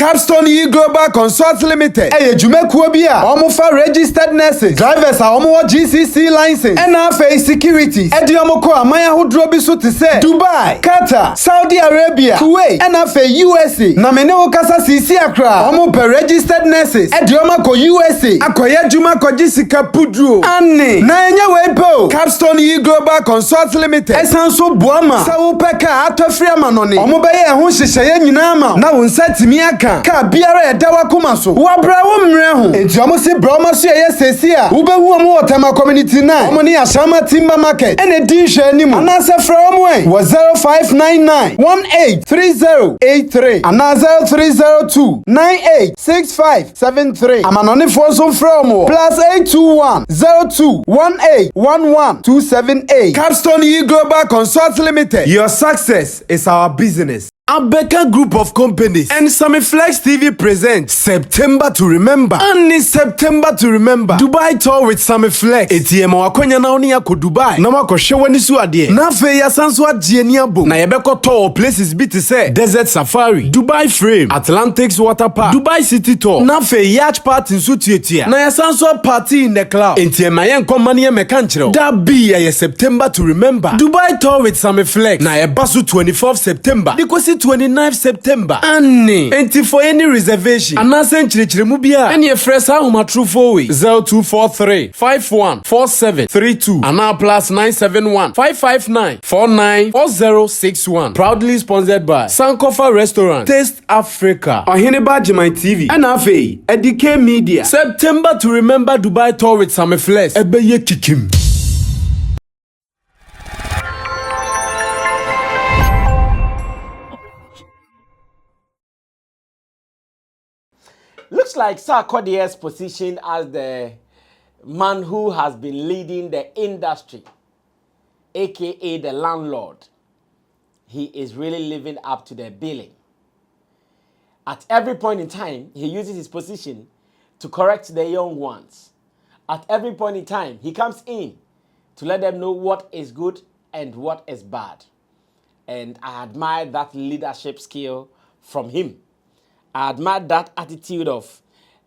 Capstone Global Consult Limited. Eye dwumakuo bi a omo fa registered nurses, drivers a omo wo GCC license, and afa securities. E di omo ko aman ahodro bi so te se Dubai, Qatar, Saudi Arabia, Kuwait, and afa USA. Na me ne wo kasa sisi akra. Omo per registered nurses. E di omo ko USA. Akoya dwuma ko gisika pudro. Ani na enye we po. Capstone Global Consult Limited. Esanso boama. Sa wo peka atofri amanone. Omo beye ho hyehyeye nyina ma. Na wo nsatimi aka. Ka biara e dawa koma so. Wa bra wo mre ho. Enti omo se bra omo so ye sesi a. Wo behu omo Otama community 9. Omo ne Ashama Timber Market. Ene di hwe animu. Anase fra omo en. Wo 0599 183083. Ana 0302 986573. Amanone fo so fra omo. +821 02 1811278. Capstone Global Consult Limited. Your success is our business. Abeka Group of Companies and Sammy Flex TV presents September to Remember. And in September to Remember, Dubai tour with Sammy Flex. ATM wakonya na oni yako Dubai. Na wako shewe nisu adie. Na fe ya sansu adie ni abo. Na yebeko tour places biti se Desert Safari, Dubai Frame, Atlantics Water Park, Dubai City Tour. Na fe yacht party nsu tietia. Na ya sansu party in the cloud. ATM ayen komani ya mekanchiro. Da be ya September to Remember. Dubai tour with Sammy Flex. Na yebasu 24th September. Dikosi 29th September. Annie. And for any reservation, anase nchirichirimu bia. Any fresa huma true for we. 0243 514732. Ana plus 971 559 494061. Proudly sponsored by Sankofa Restaurant, Taste Africa, Ohineba Jimai TV, and Afe, Edike Media. September to Remember Dubai tour with Sammy Flex. Ebeye kikim. Looks like Sarkodie's position as the man who has been leading the industry, aka the landlord. He is really living up to the billing. At every point in time, he uses his position to correct the young ones. At every point in time, he comes in to let them know what is good and what is bad. And I admire that leadership skill from him. I admire that attitude of,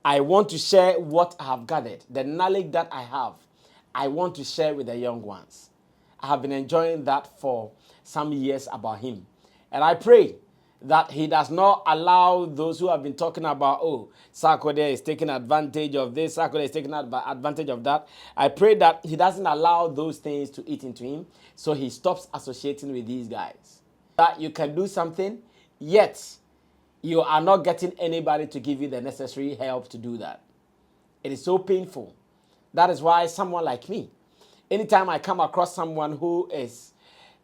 I want to share what I have gathered, the knowledge that I have, I want to share with the young ones. I have been enjoying that for some years about him. And I pray that he does not allow those who have been talking about, oh, Sarkodie is taking advantage of this, Sarkodie is taking advantage of that. I pray that he doesn't allow those things to eat into him, so he stops associating with these guys. That you can do something, yet you are not getting anybody to give you the necessary help to do that. It is so painful. That is why someone like me, anytime I come across someone who is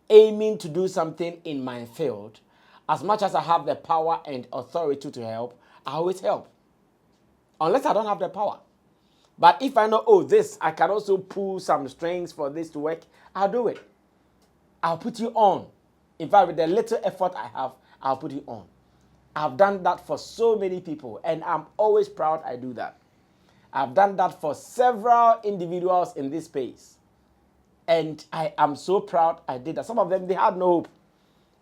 aiming to do something in my field, as much as I have the power and authority to help, I always help. Unless I don't have the power. But if I know, oh, this, I can also pull some strings for this to work, I'll do it. I'll put you on. In fact, with the little effort I have, I'll put you on. I've done that for so many people, and I'm always proud I do that. I've done that for several individuals in this space, and I am so proud I did that. Some of them, they had no hope.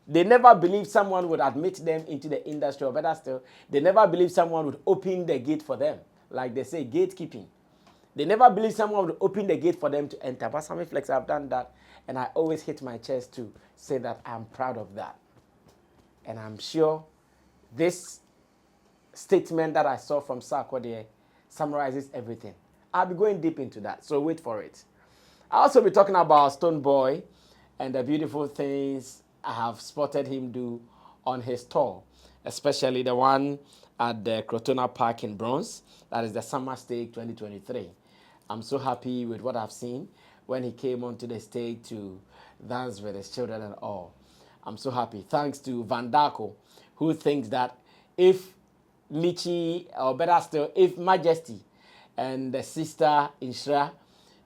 They never believed someone would admit them into the industry, or better still, they never believed someone would open the gate for them. Like they say, gatekeeping. They never believed someone would open the gate for them to enter. But Sammy Flex, I've done that, and I always hit my chest to say that I'm proud of that. And I'm sure this statement that I saw from Sarkodie summarizes everything. I'll be going deep into that, so wait for it. I'll also be talking about Stonebwoy and the beautiful things I have spotted him do on his tour, especially the one at the Crotona Park in Bronx. That is the Summer Stake 2023. I'm so happy with what I've seen when he came onto the stage to dance with his children and all. I'm so happy. Thanks to Van Dako, who thinks that if Michi, or better still, if Majesty and the sister Inshra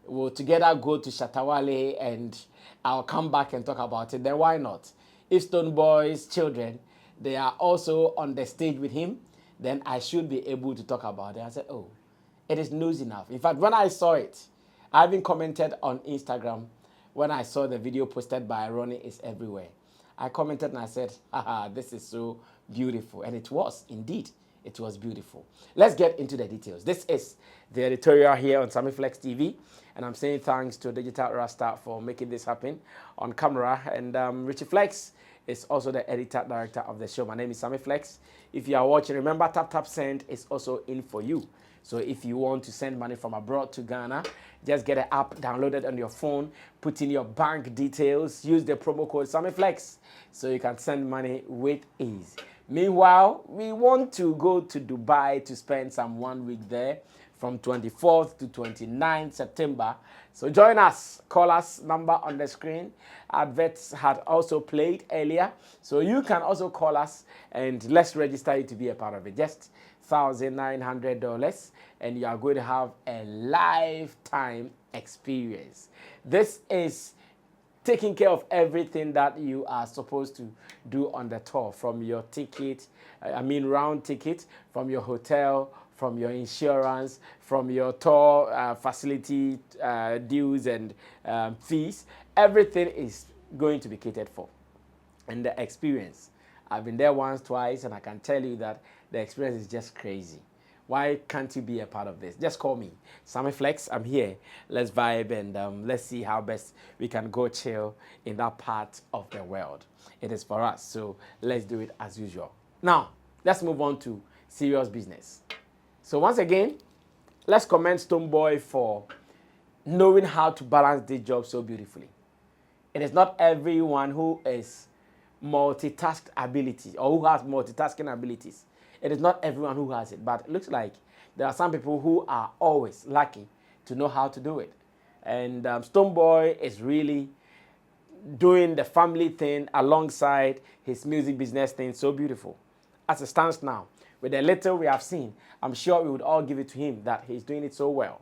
will together go to Shatawale and I'll come back and talk about it, then why not? If Stonebwoy's children, they are also on the stage with him, then I should be able to talk about it. I said, oh, it is news enough. In fact, when I saw it, I even commented on Instagram when I saw the video posted by Ronnie is everywhere. I commented and I said, haha, this is so beautiful. And it was, indeed. It was beautiful. Let's get into the details. This is the editorial here on Sammy Flex TV. And I'm saying thanks to Digital Rasta for making this happen on camera. And Richie Flex is also the editor director of the show. My name is Sammy Flex. If you are watching, remember Tap Send is also in for you. So if you want to send money from abroad to Ghana, just get an app downloaded on your phone, put in your bank details, use the promo code SammyFlex so you can send money with ease. Meanwhile, we want to go to Dubai to spend some 1 week there from 24th to 29th September. So join us. Call us, number on the screen. Adverts had also played earlier. So you can also call us and let's register you to be a part of it. Just $1,900 and you are going to have a lifetime experience. This is taking care of everything that you are supposed to do on the tour, from your ticket, round ticket, from your hotel, from your insurance, from your tour facility dues and fees. Everything is going to be catered for. And the experience, I've been there once, twice, and I can tell you that the experience is just crazy. Why can't you be a part of this? Just call me, Sammy Flex. I'm here. Let's vibe and let's see how best we can go chill in that part of the world. It is for us, so let's do it as usual. Now, let's move on to serious business. So once again, let's commend Stonebwoy for knowing how to balance this job so beautifully. It is not everyone who is multitask ability or who has multitasking abilities. It is not everyone who has it, but it looks like there are some people who are always lucky to know how to do it. And Stonebwoy is really doing the family thing alongside his music business thing so beautiful. As it stands now, with the little we have seen, I'm sure we would all give it to him that he's doing it so well.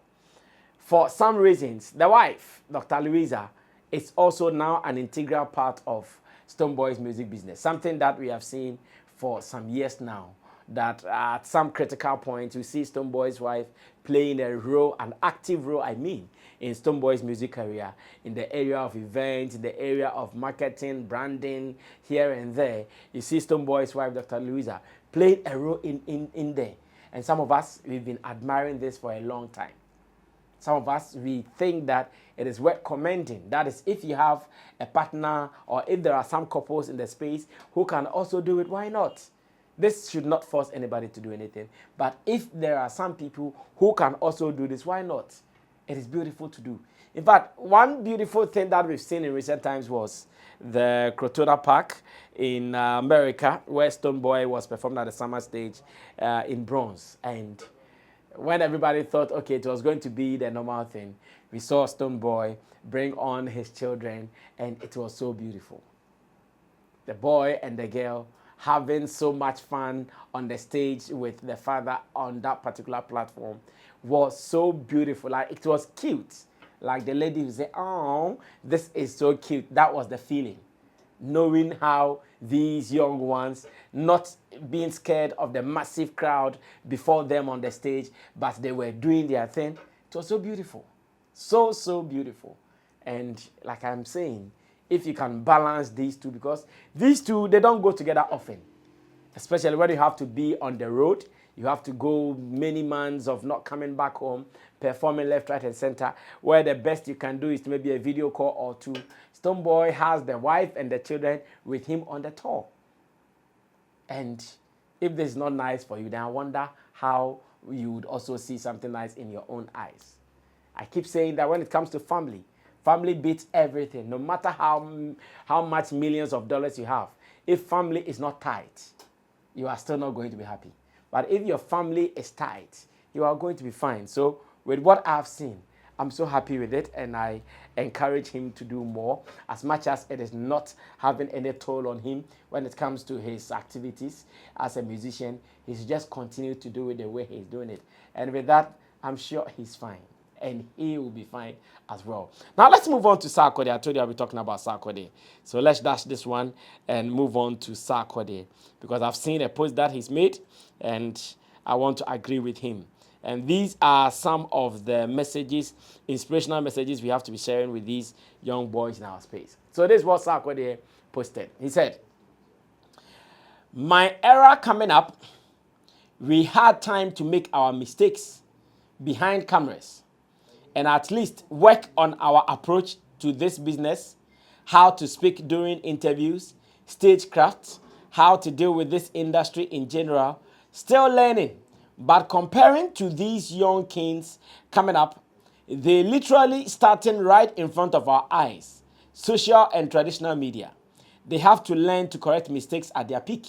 For some reasons, the wife, Dr. Louisa, is also now an integral part of Stonebwoy's music business, something that we have seen for some years now, that at some critical point, you see Stonebwoy's wife playing a role, an active role, in Stonebwoy's music career, in the area of events, in the area of marketing, branding, here and there. You see Stonebwoy's wife, Dr. Louisa, playing a role in there. And some of us, we've been admiring this for a long time. Some of us, we think that it is worth commending. That is, if you have a partner or if there are some couples in the space who can also do it, why not? This should not force anybody to do anything. But if there are some people who can also do this, why not? It is beautiful to do. In fact, one beautiful thing that we've seen in recent times was the Crotona Park in America, where Stonebwoy was performed at the summer stage in bronze. And when everybody thought, okay, it was going to be the normal thing, we saw Stonebwoy bring on his children, and it was so beautiful. The boy and the girl having so much fun on the stage with the father on that particular platform was so beautiful. Like, it was cute. Like the lady who said, oh, this is so cute. That was the feeling. Knowing how these young ones, not being scared of the massive crowd before them on the stage, but they were doing their thing. It was so beautiful. So, so beautiful. And like I'm saying, if you can balance these two, because these two, they don't go together often. Especially when you have to be on the road. You have to go many months of not coming back home, performing left, right, and center, where the best you can do is maybe a video call or two. Stonebwoy has the wife and the children with him on the tour. And if this is not nice for you, then I wonder how you would also see something nice in your own eyes. I keep saying that when it comes to family, family beats everything. No matter how much millions of dollars you have, if family is not tight, you are still not going to be happy. But if your family is tight, you are going to be fine. So with what I've seen, I'm so happy with it, and I encourage him to do more, as much as it is not having any toll on him when it comes to his activities as a musician. He should just continue to do it the way he's doing it. And with that, I'm sure he's fine. And he will be fine as well. Now let's move on to Sarkodie. I told you I'll be talking about Sarkodie. So let's dash this one and move on to Sarkodie, because I've seen a post that he's made and I want to agree with him. And these are some of the messages, inspirational messages we have to be sharing with these young boys in our space. So this is what Sarkodie posted. He said, "My era coming up We had time to make our mistakes behind cameras and at least work on our approach to this business, how to speak during interviews, stagecraft, how to deal with this industry in general. Still learning, but comparing to these young kings coming up, they literally starting right in front of our eyes, social and traditional media. They have to learn to correct mistakes at their peak.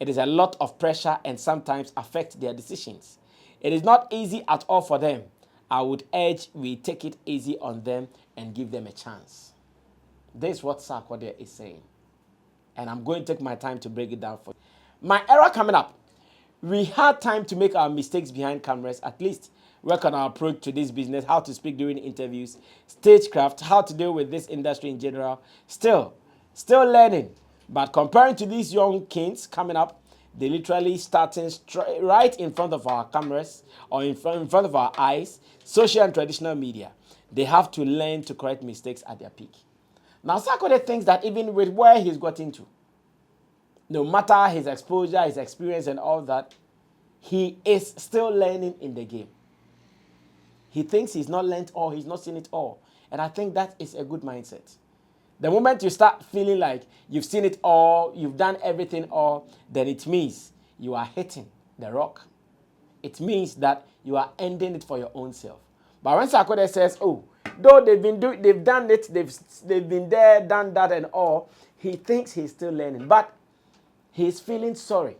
It is a lot of pressure and sometimes affect their decisions. It is not easy at all for them. I would urge we take it easy on them and give them a chance. This is what Sarkodie is saying. And I'm going to take my time to break it down for you. My era coming up. We had time to make our mistakes behind cameras, at least work on our approach to this business, how to speak during interviews, stagecraft, how to deal with this industry in general. Still learning. But comparing to these young kings coming up, they literally starting right in front of our cameras or in front of our eyes, social and traditional media. They have to learn to correct mistakes at their peak. Now, Sarkodie thinks that even with where he's got into, no matter his exposure, his experience and all that, he is still learning in the game. He thinks he's not learned all, he's not seen it all. And I think that is a good mindset. The moment you start feeling like you've seen it all, you've done everything all, then it means you are hitting the rock. It means that you are ending it for your own self. But when Sarkodie says, oh, though they've done it, they've been there, done that and all, he thinks he's still learning. But he's feeling sorry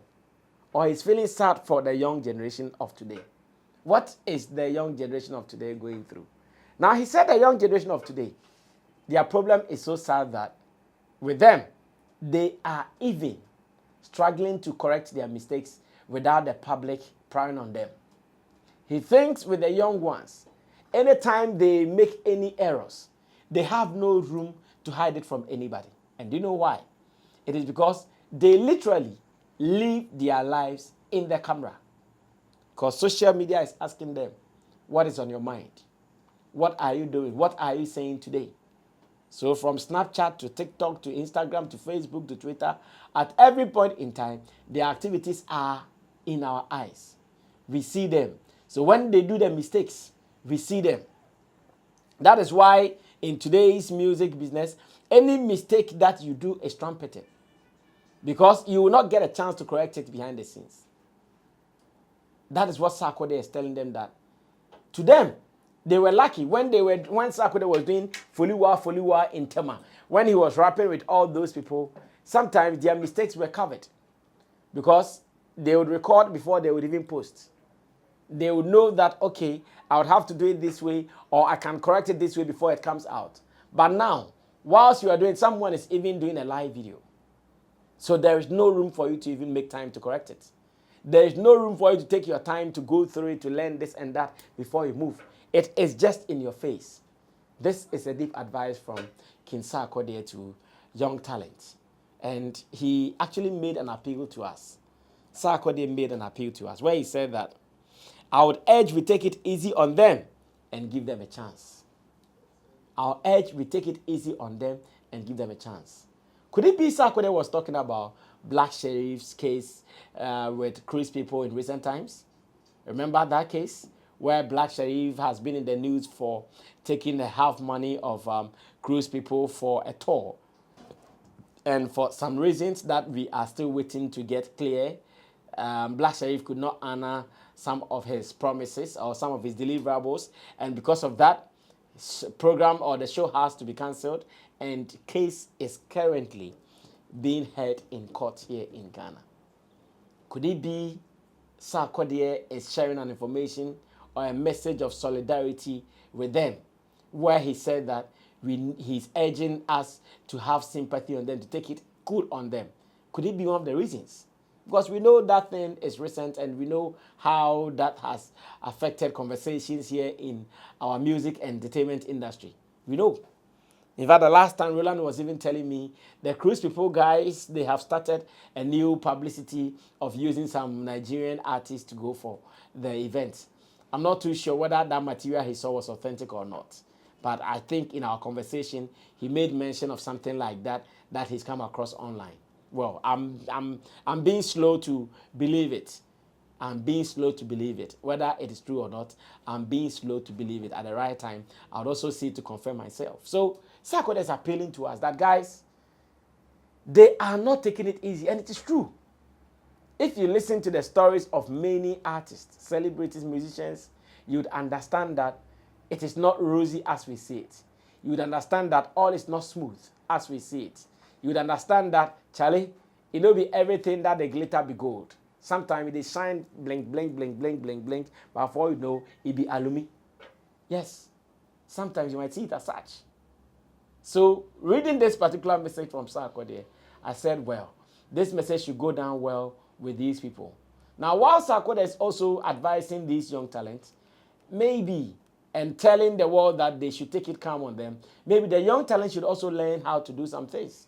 or he's feeling sad for the young generation of today. What is the young generation of today going through? Now, he said the young generation of today, their problem is so sad that with them, they are even struggling to correct their mistakes without the public prying on them. He thinks with the young ones, anytime they make any errors, they have no room to hide it from anybody. And do you know why? It is because they literally live their lives in the camera. Because social media is asking them, what is on your mind? What are you doing? What are you saying today? So from Snapchat to TikTok to Instagram to Facebook to Twitter, at every point in time, their activities are in our eyes. We see them. So when they do their mistakes, we see them. That is why in today's music business, any mistake that you do is trumpeted. Because you will not get a chance to correct it behind the scenes. That is what Sarkodie is telling them that. To them, they were lucky when Sarkodie was doing Foliwa in Tema. When he was rapping with all those people, sometimes their mistakes were covered. Because they would record before they would even post. They would know that, okay, I would have to do it this way, or I can correct it this way before it comes out. But now, whilst you are doing, someone is even doing a live video. So there is no room for you to even make time to correct it. There is no room for you to take your time to go through it, to learn this and that before you move. It is just in your face. This is a deep advice from King Sarkodie to young talent. And he actually made an appeal to us. Sarkodie made an appeal to us where he said that, I would urge we take it easy on them and give them a chance. I would urge we take it easy on them and give them a chance. Could it be Sarkodie was talking about Black Sheriff's case with cruise people in recent times? Remember that case where Black Sheriff has been in the news for taking the half money of cruise people for a tour. And for some reasons that we are still waiting to get clear, Black Sheriff could not honor some of his promises or some of his deliverables. And because of that, program or the show has to be cancelled. And case is currently being heard in court here in Ghana. Could it be Sarkodie is sharing an information or a message of solidarity with them, where he said that he's urging us to have sympathy on them, to take it good on them? Could it be one of the reasons? Because we know that thing is recent and we know how that has affected conversations here in our music and entertainment industry. We know. In fact, the last time Roland was even telling me, the cruise people guys, they have started a new publicity of using some Nigerian artists to go for the event. I'm not too sure whether that material he saw was authentic or not. But I think in our conversation, he made mention of something like that he's come across online. Well, I'm being slow to believe it. I'm being slow to believe it. Whether it is true or not, I'm being slow to believe it. At the right time, I would also see it to confirm myself. So Sarkodie is appealing to us that, guys, they are not taking it easy, and it is true. If you listen to the stories of many artists, celebrities, musicians, you'd understand that it is not rosy as we see it. You would understand that all is not smooth as we see it. You would understand that, Charlie, it will be everything that they glitter be gold. Sometimes they shine, blink, blink, blink, blink, blink, blink, but before you know, it be alumi. Yes, sometimes you might see it as such. So, reading this particular message from Sarkodie, I said, well, this message should go down well with these people. Now, while Sarkodie is also advising these young talents, maybe, and telling the world that they should take it calm on them, maybe the young talent should also learn how to do some things.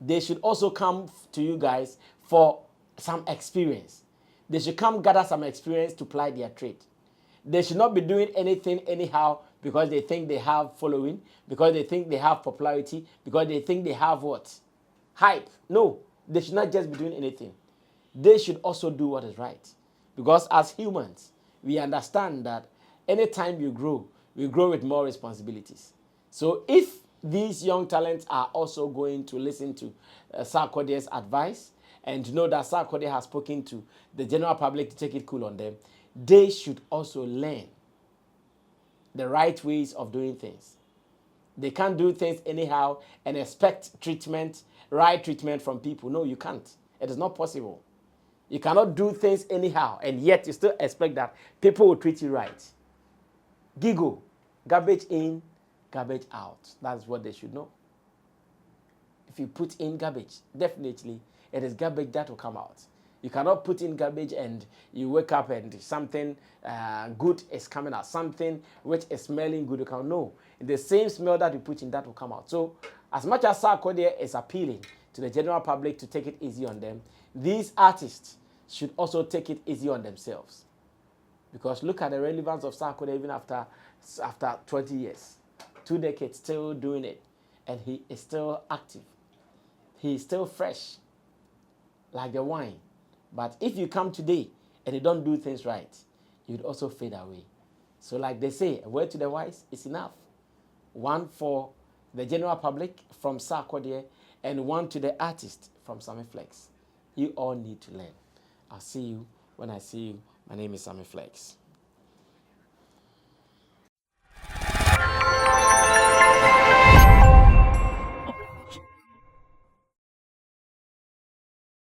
They should also come to you guys for some experience. They should come gather some experience to ply their trade. They should not be doing anything anyhow because they think they have following, because they think they have popularity, because they think they have what? Hype. No, they should not just be doing anything. They should also do what is right. Because as humans, we understand that anytime you grow, we grow with more responsibilities. So if these young talents are also going to listen to Sarkodie's advice and to know that Sarkodie has spoken to the general public to take it cool on them, they should also learn the right ways of doing things. They can't do things anyhow and expect treatment, right treatment from people. No, you can't. It is not possible. You cannot do things anyhow and yet you still expect that people will treat you right. Giggle, garbage in, garbage out. That's what they should know. If you put in garbage, definitely it is garbage that will come out. You cannot put in garbage and you wake up and something good is coming out. Something which is smelling good will come out. No, the same smell that you put in, that will come out. So as much as Sarkodie is appealing to the general public to take it easy on them, these artists should also take it easy on themselves. Because look at the relevance of Sarkodie even after 20 years. 2 decades still doing it. And he is still active. He is still fresh, like the wine. But if you come today and you don't do things right, you'd also fade away. So like they say, a word to the wise is enough. One for the general public from Sarkodie and one to the artist from Sammy Flex. You all need to learn. I'll see you when I see you. My name is Sammy Flex.